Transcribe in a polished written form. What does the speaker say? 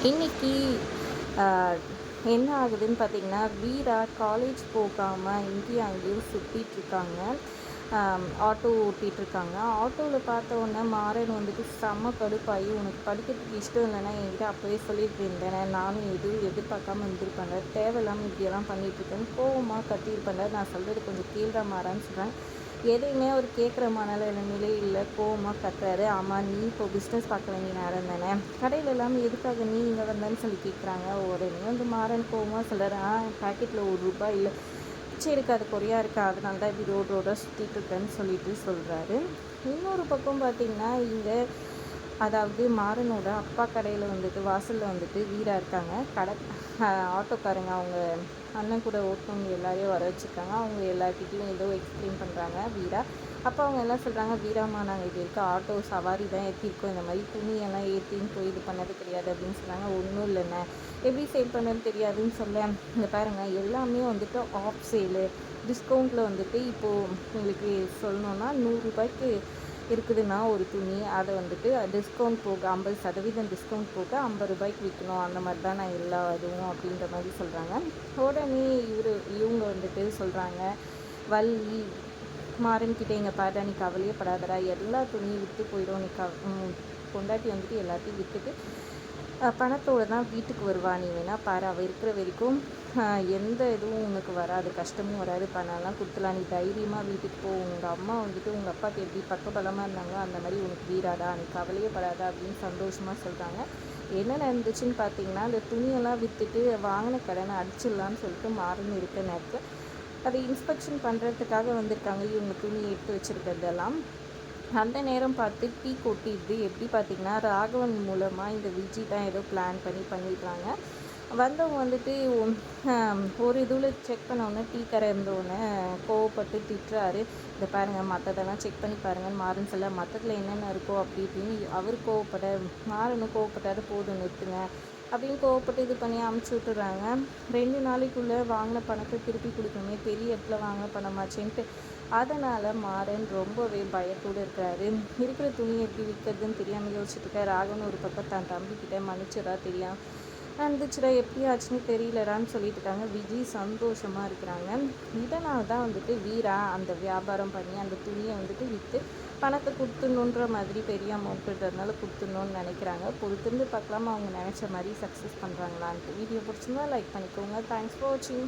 இன்னைக்கு என்ன ஆகுதுன்னு பார்த்தீங்கன்னா, வீரா காலேஜ் போகாமல் இங்கேயும் அங்கேயும் சுற்றிட்டுருக்காங்க. ஆட்டோ ஓட்டிகிட்ருக்காங்க. ஆட்டோவில் பார்த்த உடனே மாறன் வந்துட்டு செம்ம கடுப்பாகி, உனக்கு படிக்கிறதுக்கு இஷ்டம் இல்லைன்னா என்கிட்ட அப்போவே சொல்லிட்டு இருந்தேனே, நானும் எதுவும் எதிர்பார்க்காம இருந்திருப்பேன்ல, தேவையில்லாமல் இப்படியெல்லாம் பண்ணிகிட்ருக்கேன்னு கோவமாக கத்தியிருப்பேன்ல, நான் சொல்கிறது கொஞ்சம் கேள்றா மாறான்னு சொல்கிறேன். எதையுமே அவர் கேட்குற மனநிலைமையிலே இல்லை, கோவமாக கத்துறாரு. ஆமாம், நீ இப்போ பிஸ்னஸ் பார்க்க வேண்டிய நேரம் தானே, கடையில் இல்லாமல் எதுக்காக நீ இங்கே வந்தேன்னு சொல்லி கேட்குறாங்க. உடனே வந்து மாறன் கோவமாக சொல்கிறார், பாக்கெட்டில் ₹1 இல்லை, பிச்சை எடுக்காத குறையாக இருக்கா, அதனால தான் இப்படி ரோடாக சுற்றிட்டு இருக்கேன்னு சொல்லிட்டு சொல்கிறாரு. இன்னொரு பக்கம் பார்த்திங்கன்னா, இங்கே அதாவது மாறனோட அப்பா கடையில் வந்துட்டு வாசலில் வந்துட்டு வீரா இருக்காங்க. ஆட்டோக்காரங்க அவங்க அண்ணன் கூட ஓட்டுனவங்க எல்லாரையும் வர வச்சுருக்காங்க. அவங்க எல்லாருக்கிட்டையும் ஏதோ எக்ஸ்பிளைன் பண்ணுறாங்க வீரா. அப்போ அவங்க எல்லாம் சொல்கிறாங்க, வீராம்மா நாங்கள் இது வரைக்கும் ஆட்டோ சவாரி தான் ஏற்றிருக்கோம், இந்த மாதிரி துணியெல்லாம் ஏற்றின்னு போய் இது பண்ணது கிடையாது அப்படின்னு சொன்னாங்க. ஒன்றும் இல்லைண்ணே, எப்படி சேல் பண்ணணும்னு தெரியாதுன்னு சொல்ல, இங்கே பாருங்கள் எல்லாமே வந்துட்டு ஆஃப் சேலு டிஸ்கவுண்ட்டில் வந்துட்டு இப்போது உங்களுக்கு சொல்லணுன்னா ₹100 இருக்குதுன்னா ஒரு துணி, அதை வந்துட்டு டிஸ்கவுண்ட் போக 50% டிஸ்கவுண்ட் போக ₹50 விற்கணும், அந்த மாதிரி தான் நான் எல்லா இதுவும் அப்படின்ற மாதிரி சொல்கிறாங்க. உடனே இவங்க வந்துட்டு சொல்கிறாங்க, வள்ளி மாறன்கிட்ட இங்கே பாரு, நீ கவலையே படாதடா, எல்லா துணியும் விற்று போயிடும், நீ பொண்டாட்டி வந்துட்டு எல்லாத்தையும் விற்றுட்டு பணத்தோடு தான் வீட்டுக்கு வருவா, நீ வேணால் பாரு, அவள் இருக்கிற வரைக்கும் எந்த இதுவும் உனக்கு வராது, கஷ்டமும் வராது, பணம்லாம் கொடுத்துலாம், நீ தைரியமாக வீட்டுக்கு போ, உங்கள் அம்மா வந்துட்டு உங்கள் அப்பாவுக்கு எப்படி பக்கபலமாக இருந்தாங்களோ அந்த மாதிரி உனக்கு வீராதா, நீ கவலையே படாதா அப்படின்னு சந்தோஷமாக சொல்கிறாங்க. என்ன நடந்துச்சுன்னு பார்த்தீங்கன்னா, அந்த துணியெல்லாம் விற்றுட்டு வாங்கின கடனை அடிச்சிடலான்னு சொல்லிட்டு மாறன் இருக்க நேரத்தில் அதை இன்ஸ்பெக்ஷன் பண்ணுறதுக்காக வந்திருக்காங்க. இவங்க துணி எடுத்து வச்சுருக்கிறதெல்லாம் அந்த நேரம் பார்த்து டீ கொட்டிடுது. எப்படி பார்த்திங்கன்னா, ராகவன் மூலமாக இந்த விஜி தான் ஏதோ பிளான் பண்ணிடுறாங்க. வந்தவங்க வந்துட்டு ஒரு இதில் செக் பண்ணோன்னே டீ கடை இருந்தோடனே கோவப்பட்டு திட்டுறாரு. இதை பாருங்கள், மற்றதெல்லாம் செக் பண்ணி பாருங்கன்னு மாறன் சொல்ல, மற்றதில் என்னென்ன இருக்கோ அப்படி இப்படின்னு அவர் கோவப்பட, மாறனும் கோவப்பட்டாரு, போதும் நிறுத்துங்க அப்படின்னு கோவப்பட்டு இது பண்ணி அமுச்சு விட்டுறாங்க. 2 நாளைக்குள்ளே வாங்கின பணத்தை திருப்பி கொடுக்கணுமே, பெரிய இடத்துல வாங்கின பணமாச்சேன்ட்டு அதனால் மாறன் ரொம்பவே பயத்தோடு இருக்கிறாரு. இருக்கிற துணியை எப்படி விற்கிறதுன்னு தெரியாமல் யோசிச்சுட்டு ராகவன் ஒரு பக்கம் தன் தம்பிக்கிட்ட மன்னிச்சதா தெரியும் நடந்துச்சுடா, எப்படி ஆச்சுன்னு தெரியலடான்னு சொல்லிட்டு இருக்காங்க. விஜய் சந்தோஷமாக இருக்கிறாங்க. இதனால் தான் வந்துட்டு வீரா அந்த வியாபாரம் பண்ணி அந்த துணியை வந்துட்டு விற்று பணத்தை கொடுத்துடணுன்ற மாதிரி பெரிய அமௌண்ட்டுன்றதுனால கொடுத்துடணுன்னு நினைக்கிறாங்க. பொறுத்திருந்து பார்க்கலாமா அவங்க நினச்ச மாதிரி சக்ஸஸ் பண்ணுறாங்களான்ட்டு. வீடியோ பிடிச்சிருந்தா லைக் பண்ணிக்கோங்க. தேங்க்ஸ் ஃபார் வாட்சிங்.